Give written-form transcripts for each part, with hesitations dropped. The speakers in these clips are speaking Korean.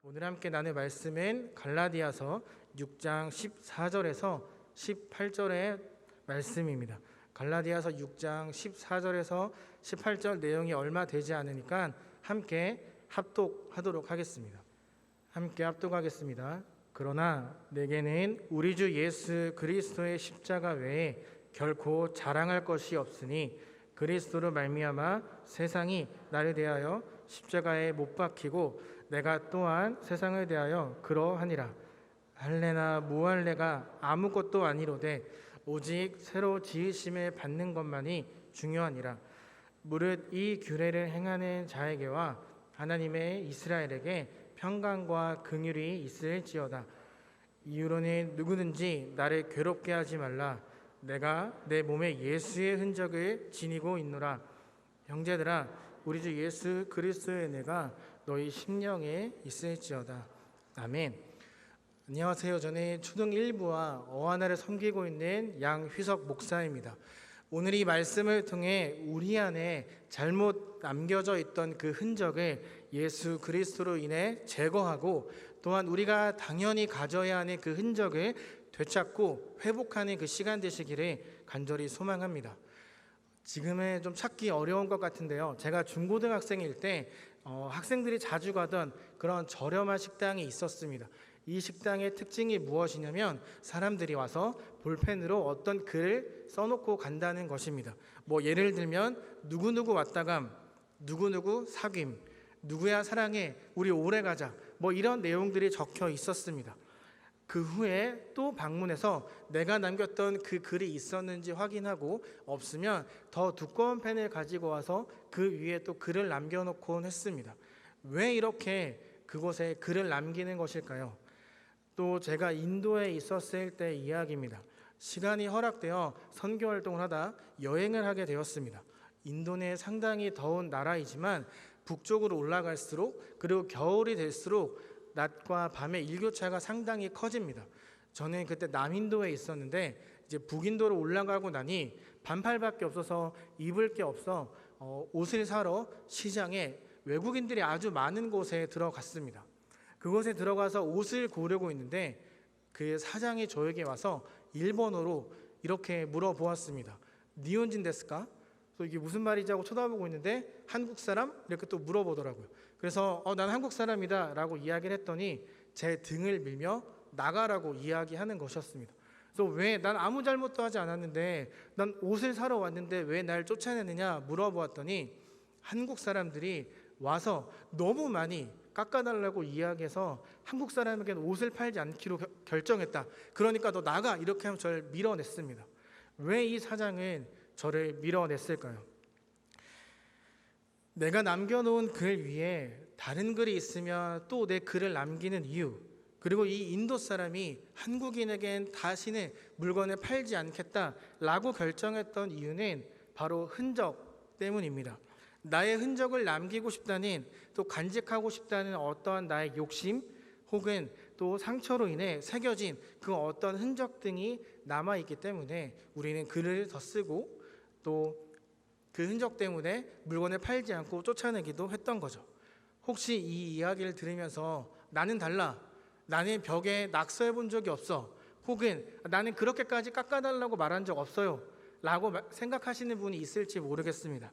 오늘 함께 나눌 말씀은 갈라디아서 6장 14절에서 18절의 말씀입니다. 갈라디아서 6장 14절에서 18절 내용이 얼마 되지 않으니까 함께 합독하도록 하겠습니다. 함께 합독하겠습니다. 그러나 내게는 우리 주 예수 그리스도의 십자가 외에 결코 자랑할 것이 없으니 그리스도로 말미암아 세상이 나를 대하여 십자가에 못 박히고 내가 또한 세상을 대하여 그러하니라. 할례나 무할례가 아무것도 아니로되 오직 새로 지으심을 받는 것만이 중요하니라. 무릇 이 규례를 행하는 자에게와 하나님의 이스라엘에게 평강과 긍휼이 있을지어다. 이유로는 누구든지 나를 괴롭게 하지 말라. 내가 내 몸에 예수의 흔적을 지니고 있노라. 형제들아, 우리 주 예수 그리스도의 은혜가 너희 심령에 있을지어다. 아멘. 안녕하세요. 저는 초등 1부와 어하나를 섬기고 있는 양휘석 목사입니다. 오늘 이 말씀을 통해 우리 안에 잘못 남겨져 있던 그 흔적을 예수 그리스도로 인해 제거하고, 또한 우리가 당연히 가져야 하는 그 흔적을 되찾고 회복하는 그 시간 되시기를 간절히 소망합니다. 지금은 좀 찾기 어려운 것 같은데요. 제가 중고등학생일 때 학생들이 자주 가던 그런 저렴한 식당이 있었습니다. 이 식당의 특징이 무엇이냐면 사람들이 와서 볼펜으로 어떤 글을 써놓고 간다는 것입니다. 예를 들면 누구누구 왔다감, 누구누구 사귐, 누구야 사랑해, 우리 오래 가자, 이런 내용들이 적혀 있었습니다. 그 후에 또 방문해서 내가 남겼던 그 글이 있었는지 확인하고 없으면 더 두꺼운 펜을 가지고 와서 그 위에 또 글을 남겨놓곤 했습니다. 왜 이렇게 그곳에 글을 남기는 것일까요? 또 제가 인도에 있었을 때 이야기입니다. 시간이 허락되어 선교활동을 하다 여행을 하게 되었습니다. 인도는 상당히 더운 나라이지만 북쪽으로 올라갈수록, 그리고 겨울이 될수록 낮과 밤의 일교차가 상당히 커집니다. 저는 그때 남인도에 있었는데 이제 북인도로 올라가고 나니 반팔밖에 없어서 입을 게 없어 옷을 사러 시장에 외국인들이 아주 많은 곳에 들어갔습니다. 그곳에 들어가서 옷을 고르고 있는데 그 사장이 저에게 와서 일본어로 이렇게 물어보았습니다. 니혼진 데스까? 그래서 이게 무슨 말이지 하고 쳐다보고 있는데 한국 사람? 이렇게 또 물어보더라고요. 그래서 난 한국 사람이다 라고 이야기를 했더니 제 등을 밀며 나가라고 이야기하는 것이었습니다. 그래서 왜, 난 아무 잘못도 하지 않았는데, 난 옷을 사러 왔는데 왜 날 쫓아내느냐 물어보았더니 한국 사람들이 와서 너무 많이 깎아달라고 이야기해서 한국 사람에게는 옷을 팔지 않기로 결정했다. 그러니까 너 나가, 이렇게 하면 저를 밀어냈습니다. 왜 이 사장은 저를 밀어냈을까요? 내가 남겨놓은 글 위에 다른 글이 있으면 또 내 글을 남기는 이유, 그리고 이 인도 사람이 한국인에겐 다시는 물건을 팔지 않겠다라고 결정했던 이유는 바로 흔적 때문입니다. 나의 흔적을 남기고 싶다는, 또 간직하고 싶다는 어떠한 나의 욕심, 혹은 또 상처로 인해 새겨진 그 어떤 흔적 등이 남아있기 때문에 우리는 글을 더 쓰고, 또 그 흔적 때문에 물건을 팔지 않고 쫓아내기도 했던 거죠. 혹시 이 이야기를 들으면서 나는 달라, 나는 벽에 낙서해 본 적이 없어, 혹은 나는 그렇게까지 깎아달라고 말한 적 없어요 라고 생각하시는 분이 있을지 모르겠습니다.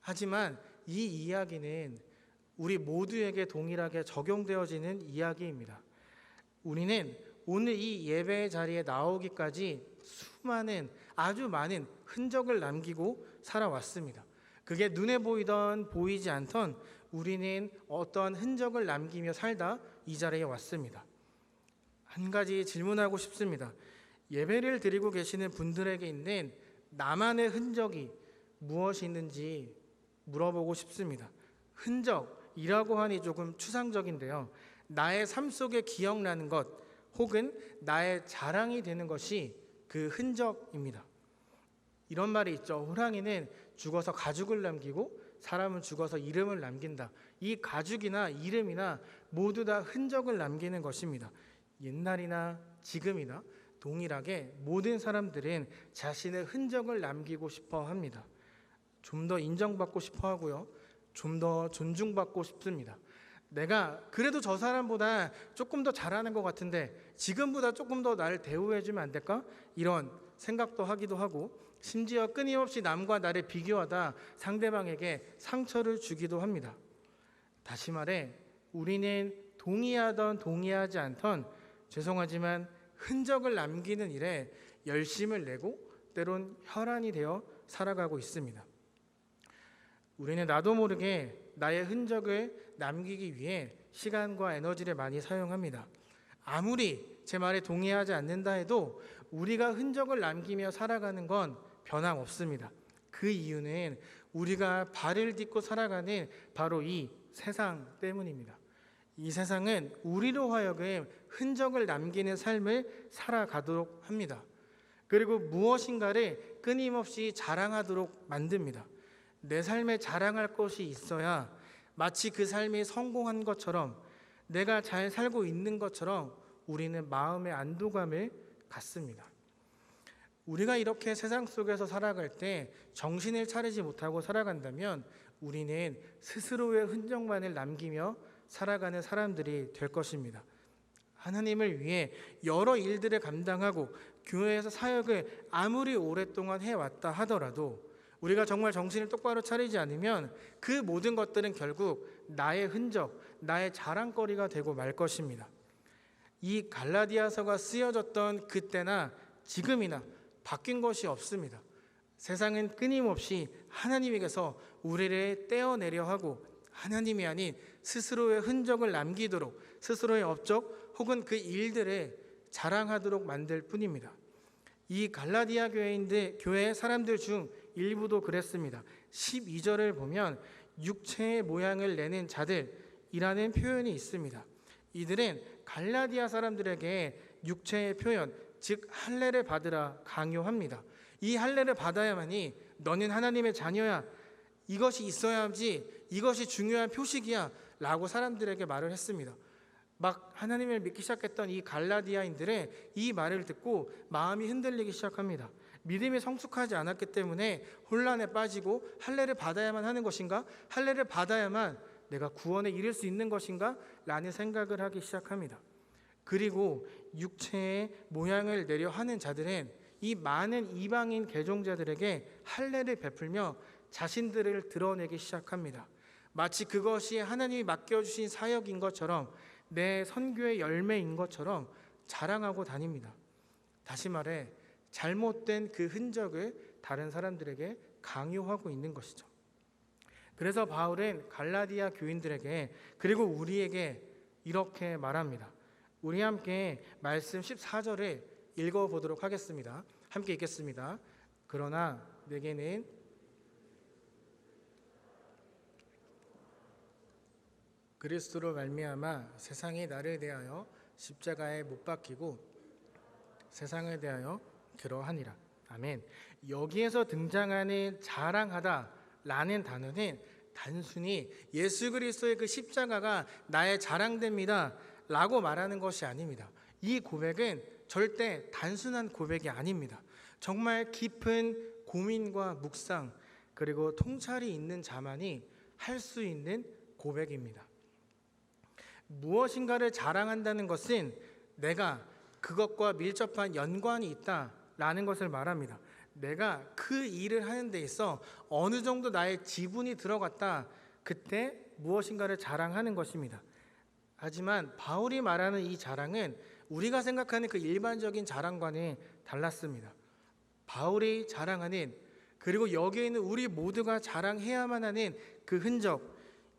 하지만 이 이야기는 우리 모두에게 동일하게 적용되어지는 이야기입니다. 우리는 오늘 이 예배의 자리에 나오기까지 수많은, 아주 많은 흔적을 남기고 살아왔습니다. 그게 눈에 보이던 보이지 않던 우리는 어떠한 흔적을 남기며 살다 이 자리에 왔습니다. 한 가지 질문하고 싶습니다. 예배를 드리고 계시는 분들에게 있는 나만의 흔적이 무엇이 있는지 물어보고 싶습니다. 흔적이라고 하니 조금 추상적인데요. 나의 삶 속에 기억나는 것, 혹은 나의 자랑이 되는 것이 그 흔적입니다. 이런 말이 있죠. 호랑이는 죽어서 가죽을 남기고 사람은 죽어서 이름을 남긴다. 이 가죽이나 이름이나 모두 다 흔적을 남기는 것입니다. 옛날이나 지금이나 동일하게 모든 사람들은 자신의 흔적을 남기고 싶어 합니다. 좀 더 인정받고 싶어 하고요, 좀 더 존중받고 싶습니다. 내가 그래도 저 사람보다 조금 더 잘하는 것 같은데 지금보다 조금 더 나를 대우해주면 안 될까? 이런 생각도 하기도 하고, 심지어 끊임없이 남과 나를 비교하다 상대방에게 상처를 주기도 합니다. 다시 말해, 우리는 동의하던 동의하지 않던, 죄송하지만 흔적을 남기는 일에 열심을 내고 때론 혈안이 되어 살아가고 있습니다. 우리는 나도 모르게 나의 흔적을 남기기 위해 시간과 에너지를 많이 사용합니다. 아무리 제 말에 동의하지 않는다 해도 우리가 흔적을 남기며 살아가는 건 변함없습니다. 그 이유는 우리가 발을 딛고 살아가는 바로 이 세상 때문입니다. 이 세상은 우리로 하여금 흔적을 남기는 삶을 살아가도록 합니다. 그리고 무엇인가를 끊임없이 자랑하도록 만듭니다. 내 삶에 자랑할 것이 있어야 마치 그 삶이 성공한 것처럼, 내가 잘 살고 있는 것처럼 우리는 마음의 안도감을 갖습니다. 우리가 이렇게 세상 속에서 살아갈 때 정신을 차리지 못하고 살아간다면 우리는 스스로의 흔적만을 남기며 살아가는 사람들이 될 것입니다. 하나님을 위해 여러 일들을 감당하고 교회에서 사역을 아무리 오랫동안 해왔다 하더라도 우리가 정말 정신을 똑바로 차리지 않으면 그 모든 것들은 결국 나의 흔적, 나의 자랑거리가 되고 말 것입니다. 이 갈라디아서가 쓰여졌던 그때나 지금이나 바뀐 것이 없습니다. 세상은 끊임없이 하나님에게서 우리를 떼어내려 하고 하나님이 아닌 스스로의 흔적을 남기도록, 스스로의 업적 혹은 그 일들을 자랑하도록 만들 뿐입니다. 이 갈라디아 교회의 사람들 중 일부도 그랬습니다. 12절을 보면 육체의 모양을 내는 자들이라는 표현이 있습니다. 이들은 갈라디아 사람들에게 육체의 표현, 즉 할례를 받으라 강요합니다. 이 할례를 받아야만이 너는 하나님의 자녀야, 이것이 있어야지, 이것이 중요한 표식이야 라고 사람들에게 말을 했습니다. 막 하나님을 믿기 시작했던 이 갈라디아인들의 이 말을 듣고 마음이 흔들리기 시작합니다. 믿음이 성숙하지 않았기 때문에 혼란에 빠지고 할례를 받아야만 하는 것인가? 할례를 받아야만 내가 구원에 이를 수 있는 것인가? 라는 생각을 하기 시작합니다. 그리고 육체의 모양을 내려 하는 자들은 이 많은 이방인 개종자들에게 할례를 베풀며 자신들을 드러내기 시작합니다. 마치 그것이 하나님이 맡겨주신 사역인 것처럼, 내 선교의 열매인 것처럼 자랑하고 다닙니다. 다시 말해 잘못된 그 흔적을 다른 사람들에게 강요하고 있는 것이죠. 그래서 바울은 갈라디아 교인들에게 그리고 우리에게 이렇게 말합니다. 우리 함께 말씀 14절을 읽어보도록 하겠습니다. 함께 읽겠습니다. 그러나 내게는 그리스도로 말미암아 세상이 나를 대하여 십자가에 못 박히고 세상을 대하여 그러하니라. 아멘. 여기에서 등장하는 자랑하다라는 단어는 단순히 예수 그리스도의 그 십자가가 나의 자랑됩니다 라고 말하는 것이 아닙니다. 이 고백은 절대 단순한 고백이 아닙니다. 정말 깊은 고민과 묵상 그리고 통찰이 있는 자만이 할 수 있는 고백입니다. 무엇인가를 자랑한다는 것은 내가 그것과 밀접한 연관이 있다라는 것을 말합니다. 내가 그 일을 하는 데 있어 어느 정도 나의 지분이 들어갔다, 그때 무엇인가를 자랑하는 것입니다. 하지만 바울이 말하는 이 자랑은 우리가 생각하는 그 일반적인 자랑과는 달랐습니다. 바울이 자랑하는, 그리고 여기에 있는 우리 모두가 자랑해야만 하는 그 흔적,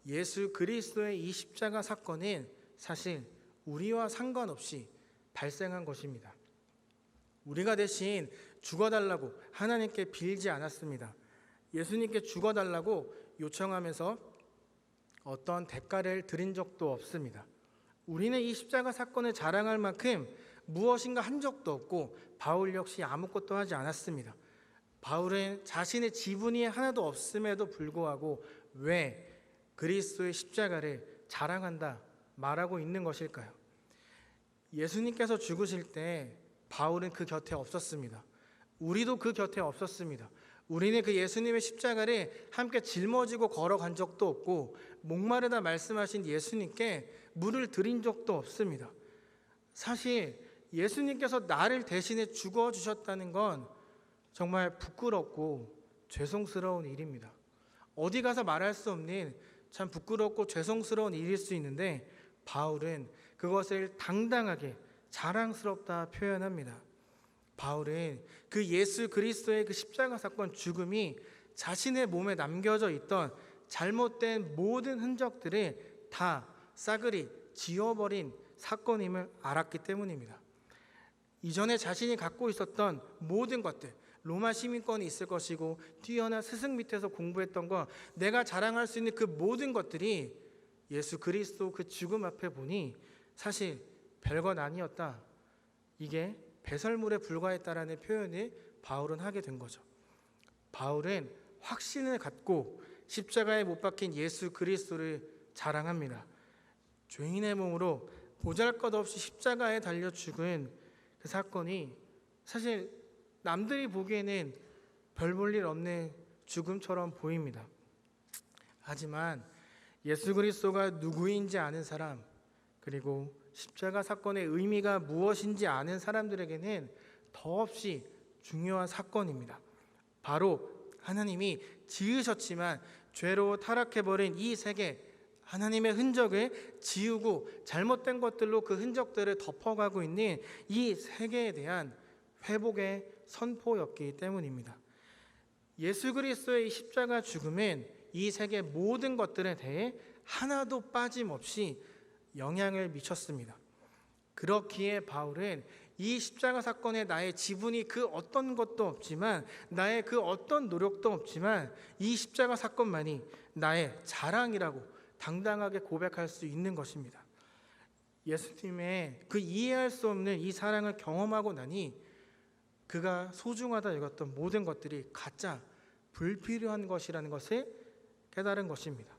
예수 그리스도의 이 십자가 사건은 사실 우리와 상관없이 발생한 것입니다. 우리가 대신 죽어달라고 하나님께 빌지 않았습니다. 예수님께 죽어달라고 요청하면서 어떤 대가를 드린 적도 없습니다. 우리는 이 십자가 사건을 자랑할 만큼 무엇인가 한 적도 없고 바울 역시 아무것도 하지 않았습니다. 바울은 자신의 지분이 하나도 없음에도 불구하고 왜 그리스도의 십자가를 자랑한다 말하고 있는 것일까요? 예수님께서 죽으실 때 바울은 그 곁에 없었습니다. 우리도 그 곁에 없었습니다. 우리는 그 예수님의 십자가를 함께 짊어지고 걸어간 적도 없고 목마르다 말씀하신 예수님께 물을 드린 적도 없습니다. 사실 예수님께서 나를 대신해 죽어주셨다는 건 정말 부끄럽고 죄송스러운 일입니다. 어디 가서 말할 수 없는 참 부끄럽고 죄송스러운 일일 수 있는데 바울은 그것을 당당하게 자랑스럽다 표현합니다. 바울은 그 예수 그리스도의 그 십자가 사건 죽음이 자신의 몸에 남겨져 있던 잘못된 모든 흔적들을 다 싸그리 지워버린 사건임을 알았기 때문입니다. 이전에 자신이 갖고 있었던 모든 것들, 로마 시민권이 있을 것이고 뛰어난 스승 밑에서 공부했던 것, 내가 자랑할 수 있는 그 모든 것들이 예수 그리스도 그 죽음 앞에 보니 사실 별것 아니었다. 이게 배설물에 불과했다라는 표현을 바울은 하게 된 거죠. 바울은 확신을 갖고 십자가에 못 박힌 예수 그리스도를 자랑합니다. 죄인의 몸으로 보잘것없이 십자가에 달려 죽은 그 사건이 사실 남들이 보기에는 별 볼 일 없는 죽음처럼 보입니다. 하지만 예수 그리스도가 누구인지 아는 사람, 그리고 십자가 사건의 의미가 무엇인지 아는 사람들에게는 더없이 중요한 사건입니다. 바로 하나님이 지으셨지만 죄로 타락해버린 이 세계, 하나님의 흔적을 지우고 잘못된 것들로 그 흔적들을 덮어가고 있는 이 세계에 대한 회복의 선포였기 때문입니다. 예수 그리스도의 십자가 죽음은 이 세계 모든 것들에 대해 하나도 빠짐없이 영향을 미쳤습니다. 그렇기에 바울은 이 십자가 사건에 나의 지분이 그 어떤 것도 없지만, 나의 그 어떤 노력도 없지만 이 십자가 사건만이 나의 자랑이라고 당당하게 고백할 수 있는 것입니다. 예수님의 그 이해할 수 없는 이 사랑을 경험하고 나니 그가 소중하다 여겼던 모든 것들이 가짜, 불필요한 것이라는 것을 깨달은 것입니다.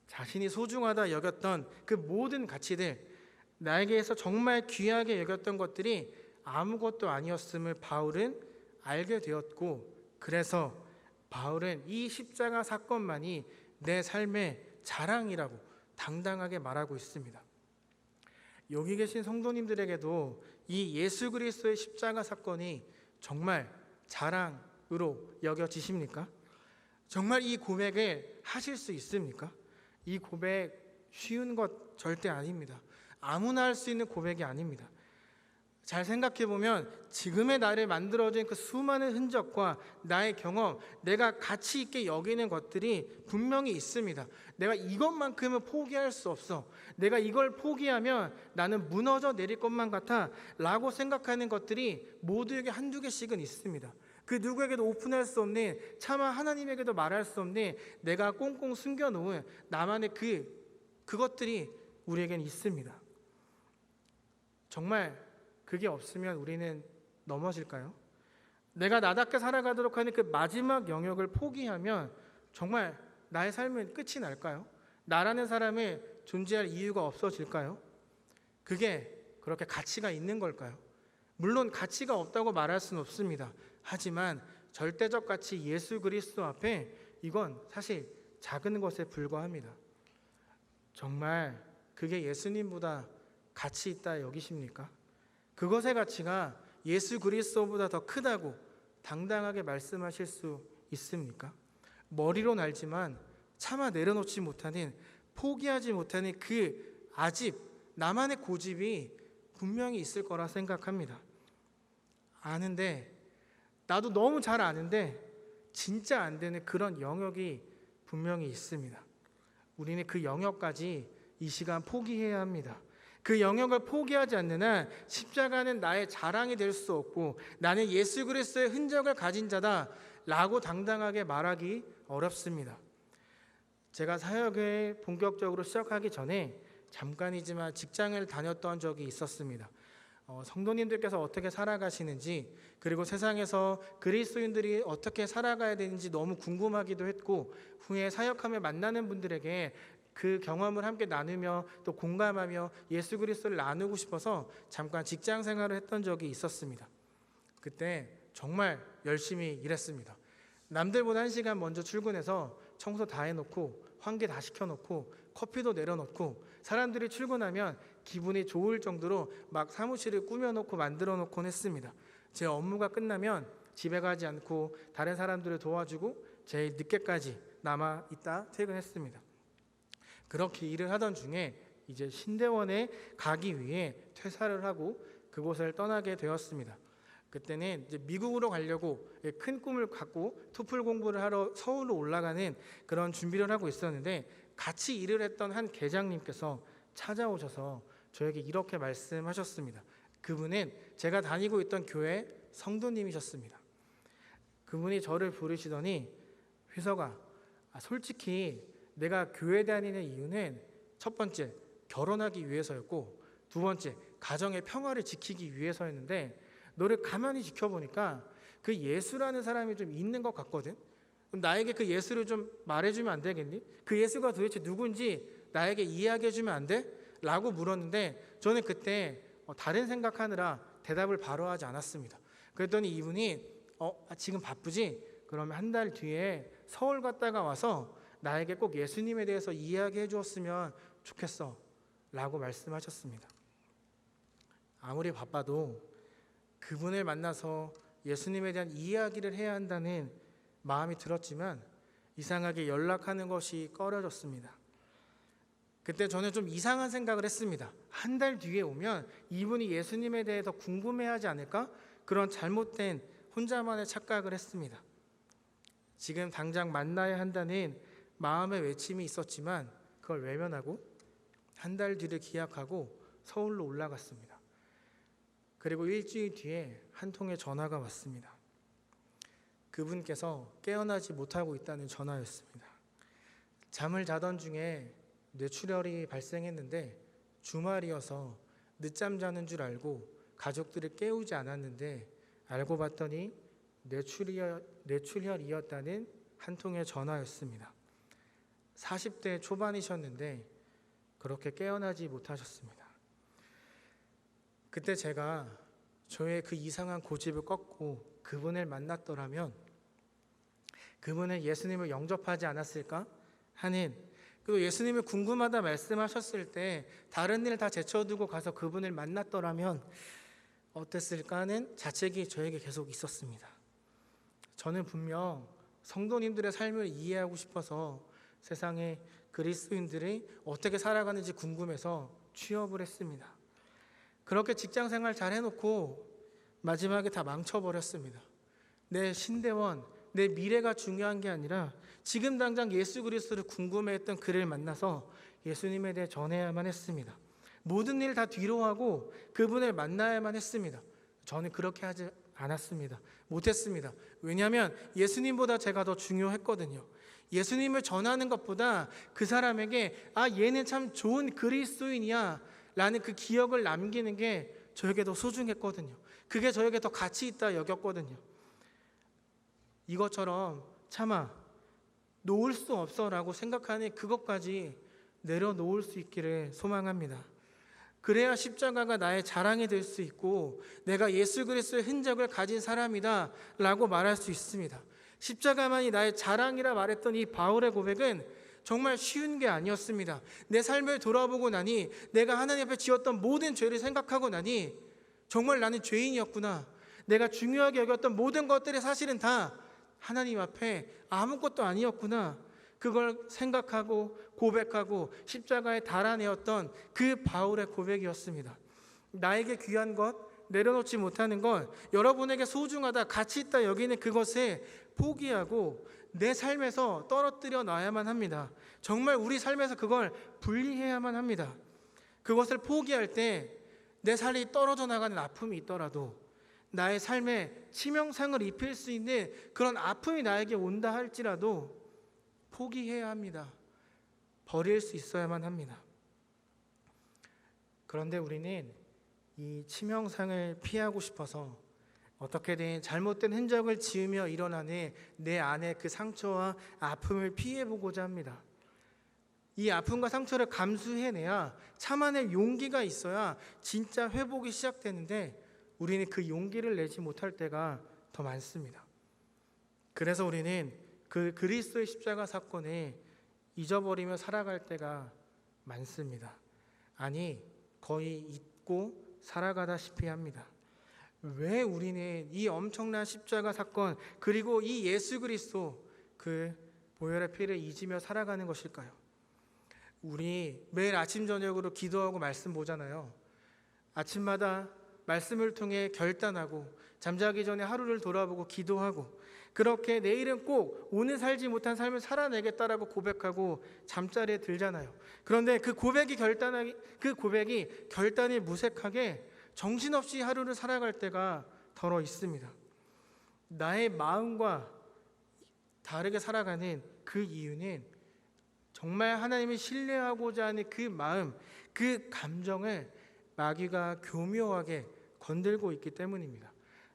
자신이 소중하다 여겼던 그 모든 가치들, 나에게서 정말 귀하게 여겼던 것들이 아무것도 아니었음을 바울은 알게 되었고, 그래서 바울은 이 십자가 사건만이 내 삶의 자랑이라고 당당하게 말하고 있습니다. 여기 계신 성도님들에게도 이 예수 그리스도의 십자가 사건이 정말 자랑으로 여겨지십니까? 정말 이 고백을 하실 수 있습니까? 이 고백 쉬운 것 절대 아닙니다. 아무나 할 수 있는 고백이 아닙니다. 잘 생각해보면 지금의 나를 만들어진 그 수많은 흔적과 나의 경험, 내가 가치 있게 여기는 것들이 분명히 있습니다. 내가 이것만큼은 포기할 수 없어, 내가 이걸 포기하면 나는 무너져 내릴 것만 같아 라고 생각하는 것들이 모두에게 한두 개씩은 있습니다. 그 누구에게도 오픈할 수 없는, 차마 하나님에게도 말할 수 없는 내가 꽁꽁 숨겨놓은 나만의 그것들이 우리에겐 있습니다. 정말 그게 없으면 우리는 넘어질까요? 내가 나답게 살아가도록 하는 그 마지막 영역을 포기하면 정말 나의 삶은 끝이 날까요? 나라는 사람이 존재할 이유가 없어질까요? 그게 그렇게 가치가 있는 걸까요? 물론 가치가 없다고 말할 수는 없습니다. 하지만 절대적 가치 예수 그리스도 앞에 이건 사실 작은 것에 불과합니다. 정말 그게 예수님보다 가치 있다 여기십니까? 그것의 가치가 예수 그리스도보다 더 크다고 당당하게 말씀하실 수 있습니까? 머리로는 알지만 차마 내려놓지 못하는, 포기하지 못하는 그 아집, 나만의 고집이 분명히 있을 거라 생각합니다. 아는데, 나도 너무 잘 아는데 진짜 안 되는 그런 영역이 분명히 있습니다. 우리는 그 영역까지 이 시간 포기해야 합니다. 그 영역을 포기하지 않는 한 십자가는 나의 자랑이 될 수 없고, 나는 예수 그리스도의 흔적을 가진 자다 라고 당당하게 말하기 어렵습니다. 제가 사역을 본격적으로 시작하기 전에 잠깐이지만 직장을 다녔던 적이 있었습니다. 성도님들께서 어떻게 살아가시는지, 그리고 세상에서 그리스도인들이 어떻게 살아가야 되는지 너무 궁금하기도 했고, 후에 사역하며 만나는 분들에게 그 경험을 함께 나누며 또 공감하며 예수 그리스도를 나누고 싶어서 잠깐 직장 생활을 했던 적이 있었습니다. 그때 정말 열심히 일했습니다. 남들보다 1시간 먼저 출근해서 청소 다 해놓고 환기 다 시켜놓고 커피도 내려놓고 사람들이 출근하면 기분이 좋을 정도로 막 사무실을 꾸며놓고 만들어놓곤 했습니다. 제 업무가 끝나면 집에 가지 않고 다른 사람들을 도와주고 제일 늦게까지 남아 있다 퇴근했습니다. 그렇게 일을 하던 중에 이제 신대원에 가기 위해 퇴사를 하고 그곳을 떠나게 되었습니다. 그때는 이제 미국으로 가려고 큰 꿈을 갖고 토플 공부를 하러 서울로 올라가는 그런 준비를 하고 있었는데, 같이 일을 했던 한 계장님께서 찾아오셔서 저에게 이렇게 말씀하셨습니다. 그분은 제가 다니고 있던 교회 성도님이셨습니다. 그분이 저를 부르시더니, 회석아, 솔직히 내가 교회 다니는 이유는 첫 번째 결혼하기 위해서였고, 두 번째 가정의 평화를 지키기 위해서였는데, 너를 가만히 지켜보니까 그 예수라는 사람이 좀 있는 것 같거든. 그럼 나에게 그 예수를 좀 말해주면 안 되겠니? 그 예수가 도대체 누군지 나에게 이야기해주면 안 돼? 라고 물었는데, 저는 그때 다른 생각하느라 대답을 바로 하지 않았습니다. 그랬더니 이분이 지금 바쁘지? 그러면 한 달 뒤에 서울 갔다가 와서 나에게 꼭 예수님에 대해서 이야기해 주었으면 좋겠어 라고 말씀하셨습니다. 아무리 바빠도 그분을 만나서 예수님에 대한 이야기를 해야 한다는 마음이 들었지만 이상하게 연락하는 것이 꺼려졌습니다. 그때 저는 좀 이상한 생각을 했습니다. 한 달 뒤에 오면 이분이 예수님에 대해 더 궁금해하지 않을까? 그런 잘못된 혼자만의 착각을 했습니다. 지금 당장 만나야 한다는 마음의 외침이 있었지만 그걸 외면하고 한 달 뒤를 기약하고 서울로 올라갔습니다. 그리고 일주일 뒤에 한 통의 전화가 왔습니다. 그분께서 깨어나지 못하고 있다는 전화였습니다. 잠을 자던 중에 뇌출혈이 발생했는데 주말이어서 늦잠 자는 줄 알고 가족들을 깨우지 않았는데 알고 봤더니 뇌출혈이었다는 한 통의 전화였습니다. 40대 초반이셨는데 그렇게 깨어나지 못하셨습니다. 그때 제가 저의 그 이상한 고집을 꺾고 그분을 만났더라면 그분은 예수님을 영접하지 않았을까 하는, 그리고 예수님을 궁금하다 말씀하셨을 때 다른 일 다 제쳐두고 가서 그분을 만났더라면 어땠을까 하는 자책이 저에게 계속 있었습니다. 저는 분명 성도님들의 삶을 이해하고 싶어서 세상에 그리스도인들이 어떻게 살아가는지 궁금해서 취업을 했습니다. 그렇게 직장생활 잘 해놓고 마지막에 다 망쳐버렸습니다. 내 신대원, 내 미래가 중요한 게 아니라 지금 당장 예수 그리스도를 궁금해했던 그를 만나서 예수님에 대해 전해야만 했습니다. 모든 일 다 뒤로하고 그분을 만나야만 했습니다. 저는 그렇게 하지 않았습니다. 못했습니다. 왜냐하면 예수님보다 제가 더 중요했거든요. 예수님을 전하는 것보다 그 사람에게 얘는 참 좋은 그리스도인이야 라는 그 기억을 남기는 게 저에게 더 소중했거든요. 그게 저에게 더 가치 있다 여겼거든요. 이것처럼 차마 놓을 수 없어 라고 생각하는 그것까지 내려놓을 수 있기를 소망합니다. 그래야 십자가가 나의 자랑이 될 수 있고 내가 예수 그리스도의 흔적을 가진 사람이다 라고 말할 수 있습니다. 십자가만이 나의 자랑이라 말했던 이 바울의 고백은 정말 쉬운 게 아니었습니다. 내 삶을 돌아보고 나니 내가 하나님 앞에 지었던 모든 죄를 생각하고 나니 정말 나는 죄인이었구나. 내가 중요하게 여겼던 모든 것들이 사실은 다 하나님 앞에 아무것도 아니었구나. 그걸 생각하고 고백하고 십자가에 달아내었던 그 바울의 고백이었습니다. 나에게 귀한 것, 내려놓지 못하는 것, 여러분에게 소중하다, 가치 있다 여기는 그것을 포기하고 내 삶에서 떨어뜨려 놔야만 합니다. 정말 우리 삶에서 그걸 분리해야만 합니다. 그것을 포기할 때 내 삶이 떨어져 나가는 아픔이 있더라도 나의 삶에 치명상을 입힐 수 있는 그런 아픔이 나에게 온다 할지라도 포기해야 합니다. 버릴 수 있어야만 합니다. 그런데 우리는 이 치명상을 피하고 싶어서 어떻게든 잘못된 흔적을 지으며 일어나는 내 안의 그 상처와 아픔을 피해보고자 합니다. 이 아픔과 상처를 감수해내야 참아낼 용기가 있어야 진짜 회복이 시작되는데 우리는 그 용기를 내지 못할 때가 더 많습니다. 그래서 우리는 그 그리스도의 십자가 사건에 잊어버리며 살아갈 때가 많습니다. 아니, 거의 잊고 살아가다시피 합니다. 왜 우리는 이 엄청난 십자가 사건, 그리고 이 예수 그리스도 그 보혈의 피를 잊으며 살아가는 것일까요? 우리 매일 아침 저녁으로 기도하고 말씀 보잖아요. 아침마다 말씀을 통해 결단하고 잠자기 전에 하루를 돌아보고 기도하고, 그렇게 내일은 꼭 오늘 살지 못한 삶을 살아내겠다라고 고백하고 잠자리에 들잖아요. 그런데 그 고백이 결단이 무색하게 정신없이 하루를 살아갈 때가 더러 있습니다. 나의 마음과 다르게 살아가는 그 이유는 정말 하나님을 신뢰하고자 하는 그 마음, 그 감정을 마귀가 교묘하게 건들고 있기 때문입니다.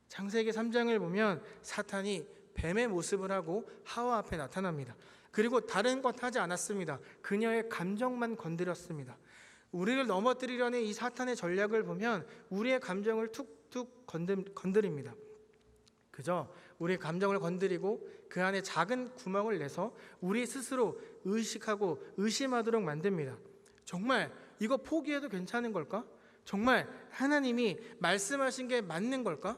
창세기 3장을 보면 사탄이 뱀의 모습을 하고 하와 앞에 나타납니다. 그리고 다른 것 하지 않았습니다. 그녀의 감정만 건드렸습니다. 우리를 넘어뜨리려는 이 사탄의 전략을 보면 우리의 감정을 툭툭 건드립니다. 그저 우리의 감정을 건드리고 그 안에 작은 구멍을 내서 우리 스스로 의식하고 의심하도록 만듭니다. 정말 이거 포기해도 괜찮은 걸까? 정말 하나님이 말씀하신 게 맞는 걸까?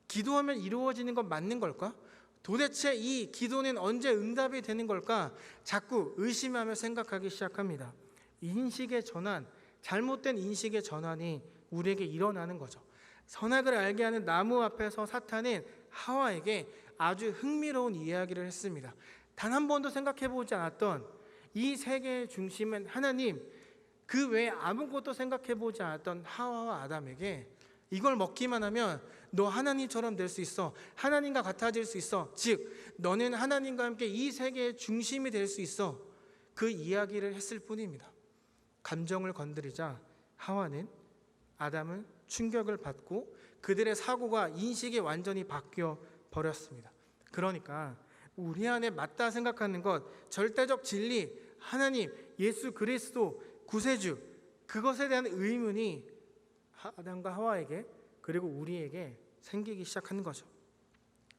기도하면 이루어지는 건 맞는 걸까? 도대체 이 기도는 언제 응답이 되는 걸까? 자꾸 의심하며 생각하기 시작합니다. 인식의 전환, 잘못된 인식의 전환이 우리에게 일어나는 거죠. 선악을 알게 하는 나무 앞에서 사탄은 하와에게 아주 흥미로운 이야기를 했습니다. 단 한 번도 생각해 보지 않았던 이 세계의 중심은 하나님, 그 외에 아무것도 생각해 보지 않았던 하와와 아담에게 이걸 먹기만 하면 너 하나님처럼 될 수 있어, 하나님과 같아질 수 있어, 즉 너는 하나님과 함께 이 세계의 중심이 될 수 있어, 그 이야기를 했을 뿐입니다. 감정을 건드리자 하와는, 아담은 충격을 받고 그들의 사고가, 인식이 완전히 바뀌어 버렸습니다. 그러니까 우리 안에 맞다 생각하는 것, 절대적 진리, 하나님, 예수 그리스도, 구세주, 그것에 대한 의문이 아담과 하와에게, 그리고 우리에게 생기기 시작하는 거죠.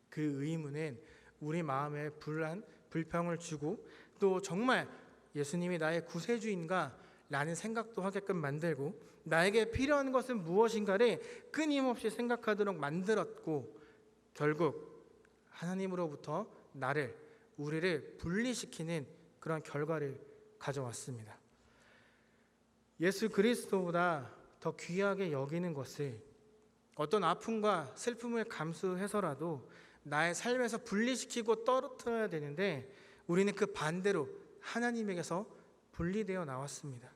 그 의문은 우리 마음에 불안, 불평을 주고, 또 정말 예수님이 나의 구세주인가 라는 생각도 하게끔 만들고, 나에게 필요한 것은 무엇인가를 끊임없이 생각하도록 만들었고, 결국 하나님으로부터 우리를 분리시키는 그런 결과를 가져왔습니다. 예수 그리스도보다 더 귀하게 여기는 것을, 어떤 아픔과 슬픔을 감수해서라도 나의 삶에서 분리시키고 떨어뜨려야 되는데, 우리는 그 반대로 하나님에게서 분리되어 나왔습니다.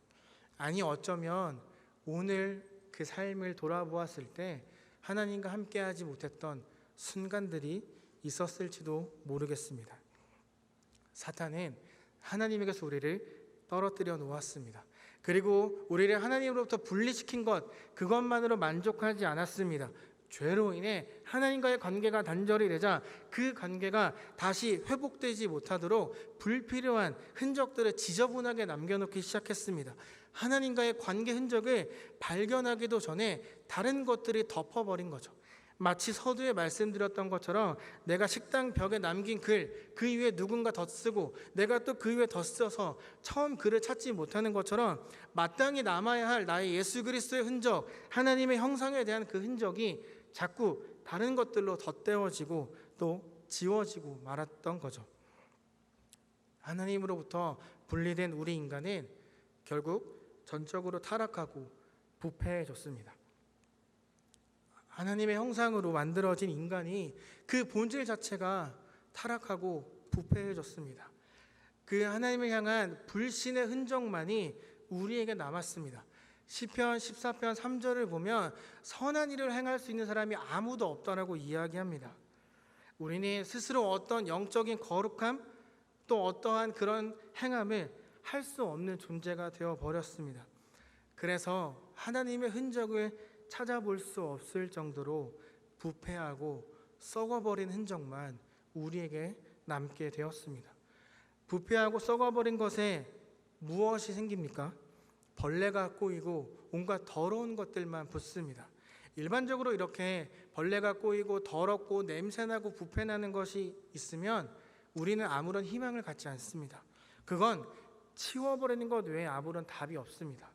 아니, 어쩌면 오늘 그 삶을 돌아보았을 때 하나님과 함께하지 못했던 순간들이 있었을지도 모르겠습니다. 사탄은 하나님에게서 우리를 떨어뜨려 놓았습니다. 그리고 우리를 하나님으로부터 분리시킨 것, 그것만으로 만족하지 않았습니다. 죄로 인해 하나님과의 관계가 단절이 되자 그 관계가 다시 회복되지 못하도록 불필요한 흔적들을 지저분하게 남겨놓기 시작했습니다. 하나님과의 관계 흔적을 발견하기도 전에 다른 것들이 덮어버린 거죠. 마치 서두에 말씀드렸던 것처럼 내가 식당 벽에 남긴 글, 그 위에 누군가 덧 쓰고 내가 또 그 위에 덧 써서 처음 글을 찾지 못하는 것처럼 마땅히 남아야 할 나의 예수 그리스도의 흔적, 하나님의 형상에 대한 그 흔적이 자꾸 다른 것들로 덧대어지고 또 지워지고 말았던 거죠. 하나님으로부터 분리된 우리 인간은 결국 전적으로 타락하고 부패해졌습니다. 하나님의 형상으로 만들어진 인간이 그 본질 자체가 타락하고 부패해졌습니다. 그 하나님을 향한 불신의 흔적만이 우리에게 남았습니다. 시편 14편 3절을 보면 선한 일을 행할 수 있는 사람이 아무도 없다라고 이야기합니다. 우리는 스스로 어떤 영적인 거룩함, 또 어떠한 그런 행함을 할 수 없는 존재가 되어 버렸습니다. 그래서 하나님의 흔적을 찾아볼 수 없을 정도로 부패하고 썩어버린 흔적만 우리에게 남게 되었습니다. 부패하고 썩어버린 것에 무엇이 생깁니까? 벌레가 꼬이고 온갖 더러운 것들만 붙습니다. 일반적으로 이렇게 벌레가 꼬이고 더럽고 냄새나고 부패나는 것이 있으면 우리는 아무런 희망을 갖지 않습니다. 그건 치워버리는 것 외에 아무런 답이 없습니다.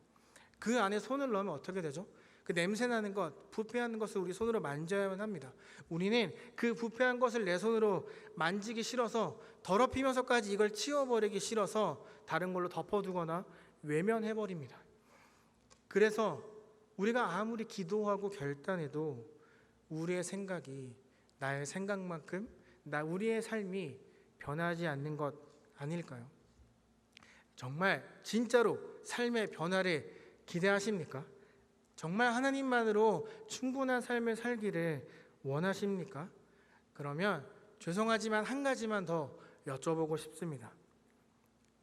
그 안에 손을 넣으면 어떻게 되죠? 그 냄새나는 것, 부패한 것을 우리 손으로 만져야만 합니다. 우리는 그 부패한 것을 내 손으로 만지기 싫어서, 더럽히면서까지 이걸 치워버리기 싫어서 다른 걸로 덮어두거나 외면해버립니다. 그래서 우리가 아무리 기도하고 결단해도 우리의 생각이 나의 생각만큼 우리의 삶이 변하지 않는 것 아닐까요? 정말 진짜로 삶의 변화를 기대하십니까? 정말 하나님만으로 충분한 삶을 살기를 원하십니까? 그러면 죄송하지만 한 가지만 더 여쭤보고 싶습니다.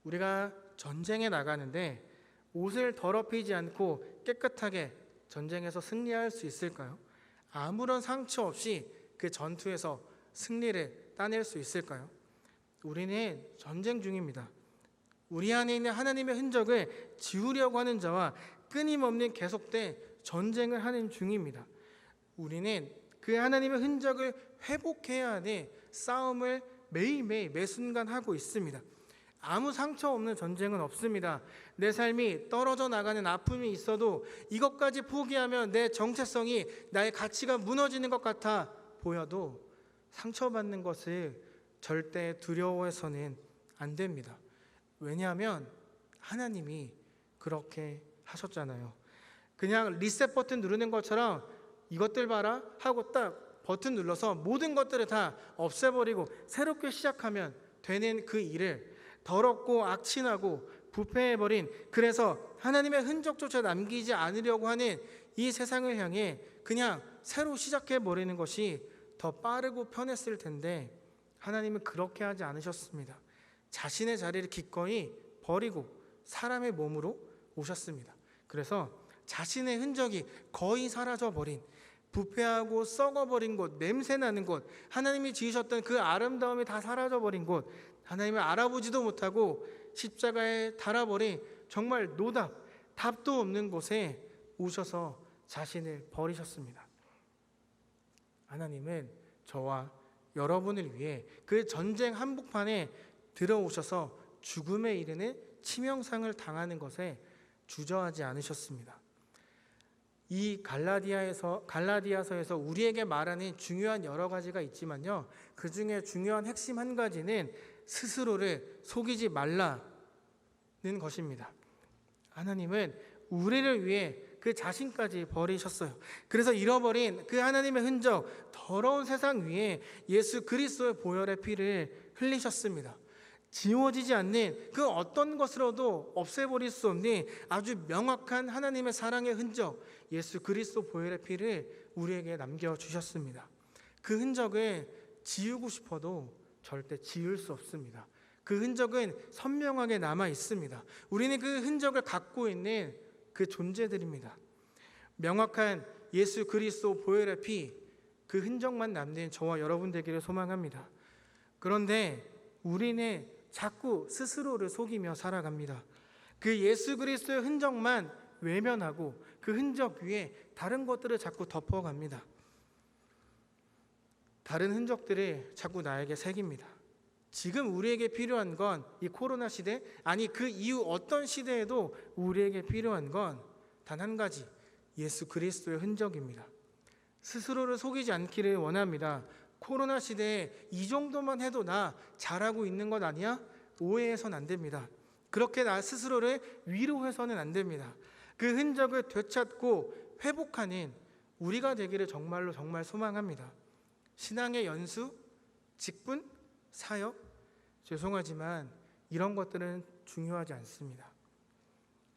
우리가 전쟁에 나가는데 옷을 더럽히지 않고 깨끗하게 전쟁에서 승리할 수 있을까요? 아무런 상처 없이 그 전투에서 승리를 따낼 수 있을까요? 우리는 전쟁 중입니다. 우리 안에 있는 하나님의 흔적을 지우려고 하는 자와 끊임없는 계속된 전쟁을 하는 중입니다. 우리는 그 하나님의 흔적을 회복해야 하는 싸움을 매일매일 매순간 하고 있습니다. 아무 상처 없는 전쟁은 없습니다. 내 삶이 떨어져 나가는 아픔이 있어도 이것까지 포기하면 내 정체성이, 나의 가치가 무너지는 것 같아 보여도 상처받는 것을 절대 두려워해서는 안 됩니다. 왜냐하면 하나님이 그렇게 하셨잖아요. 그냥 리셋 버튼 누르는 것처럼 이것들 봐라 하고 딱 버튼 눌러서 모든 것들을 다 없애버리고 새롭게 시작하면 되는 그 일을 더럽고 악취나고 부패해버린, 그래서 하나님의 흔적조차 남기지 않으려고 하는 이 세상을 향해 그냥 새로 시작해버리는 것이 더 빠르고 편했을 텐데 하나님은 그렇게 하지 않으셨습니다. 자신의 자리를 기꺼이 버리고 사람의 몸으로 오셨습니다. 그래서 자신의 흔적이 거의 사라져버린, 부패하고 썩어버린 곳, 냄새나는 곳, 하나님이 지으셨던 그 아름다움이 다 사라져버린 곳, 하나님을 알아보지도 못하고 십자가에 달아버린 정말 답도 없는 곳에 오셔서 자신을 버리셨습니다. 하나님은 저와 여러분을 위해 그 전쟁 한복판에 들어오셔서 죽음에 이르는 치명상을 당하는 것에 주저하지 않으셨습니다. 이 갈라디아서에서 우리에게 말하는 중요한 여러 가지가 있지만요, 그 중에 중요한 핵심 한 가지는 스스로를 속이지 말라는 것입니다. 하나님은 우리를 위해 그 자신까지 버리셨어요. 그래서 잃어버린 그 하나님의 흔적, 더러운 세상 위에 예수 그리스도의 보혈의 피를 흘리셨습니다. 지워지지 않는 그 어떤 것으로도 없애버릴 수 없는 아주 명확한 하나님의 사랑의 흔적, 예수 그리스도 보혈의 피를 우리에게 남겨주셨습니다. 그 흔적을 지우고 싶어도 절대 지울 수 없습니다. 그 흔적은 선명하게 남아 있습니다. 우리는 그 흔적을 갖고 있는 그 존재들입니다. 명확한 예수 그리스도 보혈의 피, 그 흔적만 남는 저와 여러분 되기를 소망합니다. 그런데 우리는 자꾸 스스로를 속이며 살아갑니다. 그 예수 그리스도의 흔적만 외면하고 그 흔적 위에 다른 것들을 자꾸 덮어갑니다. 다른 흔적들을 자꾸 나에게 새깁니다. 지금 우리에게 필요한 건 이 코로나 시대, 아니 그 이후 어떤 시대에도 우리에게 필요한 건 단 한 가지, 예수 그리스도의 흔적입니다. 스스로를 속이지 않기를 원합니다. 코로나 시대에 이 정도만 해도 나 잘하고 있는 것 아니야? 오해해서는 안 됩니다. 그렇게 나 스스로를 위로해서는 안 됩니다. 그 흔적을 되찾고 회복하는 우리가 되기를 정말로 정말 소망합니다. 신앙의 연수, 직분, 사역, 죄송하지만 이런 것들은 중요하지 않습니다.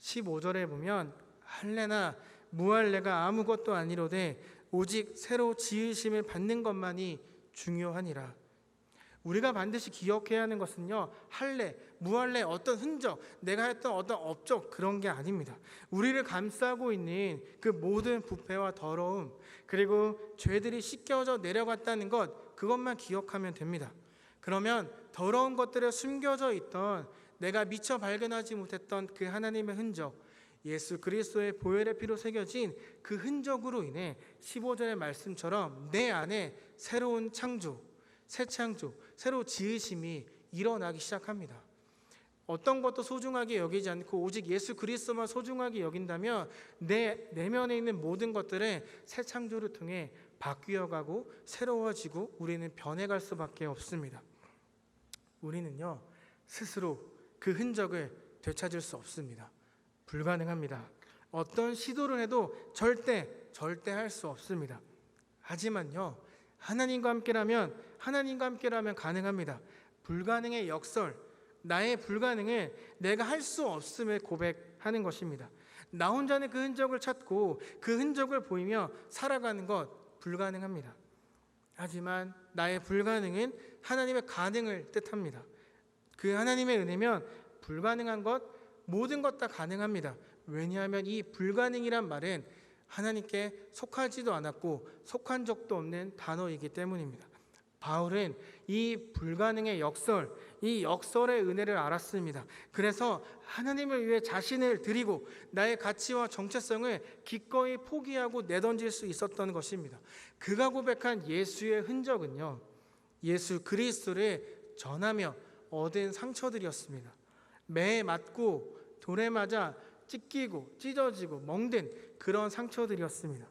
15절에 보면 할례나 무할례가 아무것도 아니로되 오직 새로 지으심을 받는 것만이 중요하니라. 우리가 반드시 기억해야 하는 것은요, 할례, 무할례, 어떤 흔적, 내가 했던 어떤 업적, 그런 게 아닙니다. 우리를 감싸고 있는 그 모든 부패와 더러움, 그리고 죄들이 씻겨져 내려갔다는 것, 그것만 기억하면 됩니다. 그러면 더러운 것들에 숨겨져 있던, 내가 미처 발견하지 못했던 그 하나님의 흔적, 예수 그리스도의 보혈의 피로 새겨진 그 흔적으로 인해 15절의 말씀처럼 내 안에 새로운 창조, 새 창조, 새로 지으심이 일어나기 시작합니다. 어떤 것도 소중하게 여기지 않고 오직 예수 그리스도만 소중하게 여긴다면 내 내면에 있는 모든 것들은 새 창조를 통해 바뀌어가고 새로워지고 우리는 변해갈 수밖에 없습니다. 우리는요 스스로 그 흔적을 되찾을 수 없습니다. 불가능합니다. 어떤 시도를 해도 절대 할 수 없습니다. 하지만요 하나님과 함께라면 가능합니다. 불가능의 역설, 나의 불가능을 내가 할 수 없음을 고백하는 것입니다. 나 혼자는 그 흔적을 찾고 그 흔적을 보이며 살아가는 것 불가능합니다. 하지만 나의 불가능은 하나님의 가능을 뜻합니다. 그 하나님의 은혜면 불가능한 것, 모든 것 다 가능합니다. 왜냐하면 이 불가능이란 말은 하나님께 속하지도 않았고 속한 적도 없는 단어이기 때문입니다. 바울은 이 불가능의 역설, 이 역설의 은혜를 알았습니다. 그래서 하나님을 위해 자신을 드리고 나의 가치와 정체성을 기꺼이 포기하고 내던질 수 있었던 것입니다. 그가 고백한 예수의 흔적은요, 예수 그리스도를 전하며 얻은 상처들이었습니다. 매에 맞고 돌에 맞아 찢기고 찢어지고 멍든 그런 상처들이었습니다.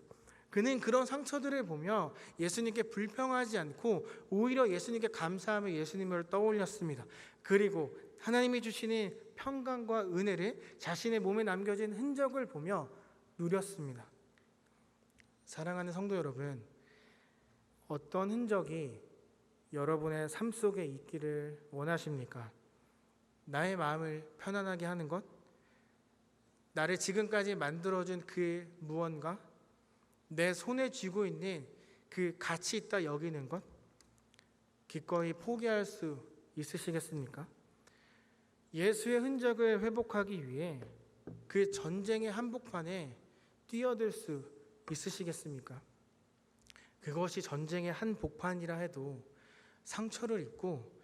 그는 그런 상처들을 보며 예수님께 불평하지 않고 오히려 예수님께 감사하며 예수님을 떠올렸습니다. 그리고 하나님이 주시는 평강과 은혜를 자신의 몸에 남겨진 흔적을 보며 누렸습니다. 사랑하는 성도 여러분, 어떤 흔적이 여러분의 삶 속에 있기를 원하십니까? 나의 마음을 편안하게 하는 것? 나를 지금까지 만들어준 그 무언가? 내 손에 쥐고 있는 그 가치 있다 여기는 것? 기꺼이 포기할 수 있으시겠습니까? 예수의 흔적을 회복하기 위해 그 전쟁의 한복판에 뛰어들 수 있으시겠습니까? 그것이 전쟁의 한복판이라 해도 상처를 입고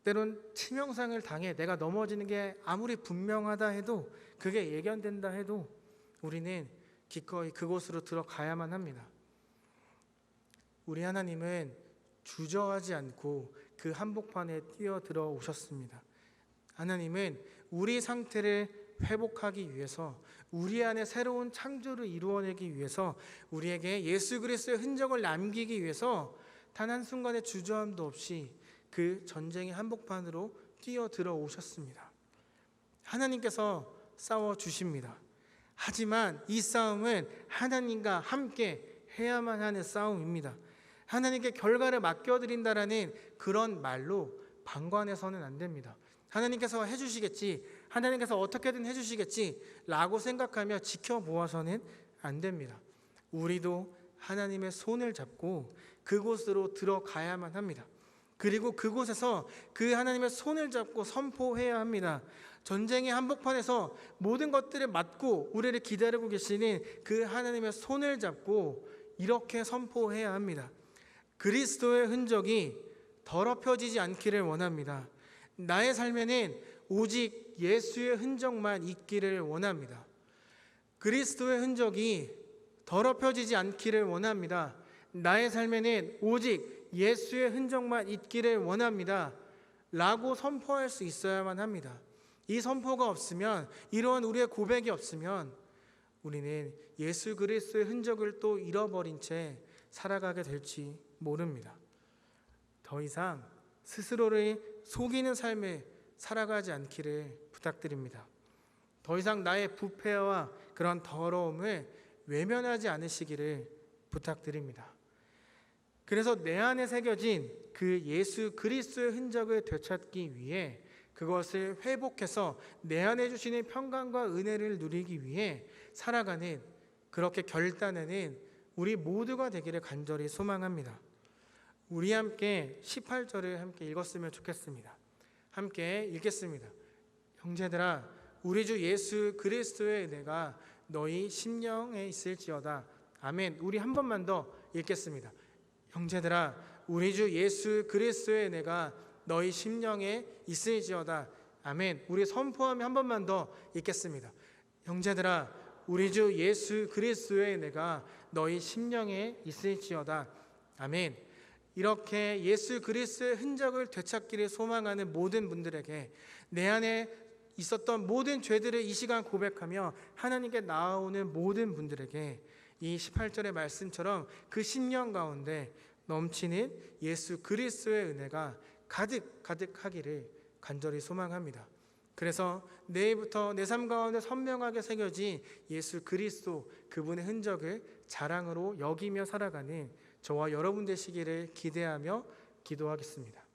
때론 치명상을 당해 내가 넘어지는 게 아무리 분명하다 해도 그게 예견된다 해도 우리는 기꺼이 그곳으로 들어가야만 합니다. 우리 하나님은 주저하지 않고 그 한복판에 뛰어들어 오셨습니다. 하나님은 우리 상태를 회복하기 위해서 우리 안에 새로운 창조를 이루어내기 위해서 우리에게 예수 그리스도의 흔적을 남기기 위해서 단 한순간의 주저함도 없이 그 전쟁의 한복판으로 뛰어들어 오셨습니다. 하나님께서 싸워주십니다. 하지만 이 싸움은 하나님과 함께 해야만 하는 싸움입니다. 하나님께 결과를 맡겨드린다라는 그런 말로 방관해서는 안 됩니다. 하나님께서 해주시겠지, 하나님께서 어떻게든 해주시겠지 라고 생각하며 지켜보아서는 안 됩니다. 우리도 하나님의 손을 잡고 그곳으로 들어가야만 합니다. 그리고 그곳에서 그 하나님의 손을 잡고 선포해야 합니다. 전쟁의 한복판에서 모든 것들을 맡고 우리를 기다리고 계시는 그 하나님의 손을 잡고 이렇게 선포해야 합니다. 그리스도의 흔적이 더럽혀지지 않기를 원합니다. 나의 삶에는 오직 예수의 흔적만 있기를 원합니다. 그리스도의 흔적이 더럽혀지지 않기를 원합니다. 나의 삶에는 오직 예수의 흔적만 있기를 원합니다. 라고 선포할 수 있어야만 합니다. 이 선포가 없으면, 이러한 우리의 고백이 없으면 우리는 예수 그리스도의 흔적을 또 잃어버린 채 살아가게 될지 모릅니다. 더 이상 스스로를 속이는 삶을 살아가지 않기를 부탁드립니다. 더 이상 나의 부패와 그런 더러움을 외면하지 않으시기를 부탁드립니다. 그래서 내 안에 새겨진 그 예수 그리스도의 흔적을 되찾기 위해, 그것을 회복해서 내 안에 주시는 평강과 은혜를 누리기 위해 살아가는, 그렇게 결단하는 우리 모두가 되기를 간절히 소망합니다. 우리 함께 18절을 함께 읽었으면 좋겠습니다. 함께 읽겠습니다. 형제들아, 우리 주 예수 그리스도의 은혜가 너희 심령에 있을지어다. 아멘. 우리 한 번만 더 읽겠습니다. 형제들아, 우리 주 예수 그리스도의 은혜가 너희 심령에 있을지어다. 아멘. 우리 선포하며 한 번만 더 읽겠습니다. 형제들아, 우리 주 예수 그리스도의 은혜가 너희 심령에 있을지어다. 아멘. 이렇게 예수 그리스도의 흔적을 되찾기를 소망하는 모든 분들에게, 내 안에 있었던 모든 죄들을 이 시간 고백하며 하나님께 나아오는 모든 분들에게 이 18절의 말씀처럼 그 심령 가운데 넘치는 예수 그리스도의 은혜가 가득하기를 간절히 소망합니다. 그래서 내일부터 내 삶 가운데 선명하게 새겨진 예수 그리스도, 그분의 흔적을 자랑으로 여기며 살아가는 저와 여러분 되시기를 기대하며 기도하겠습니다.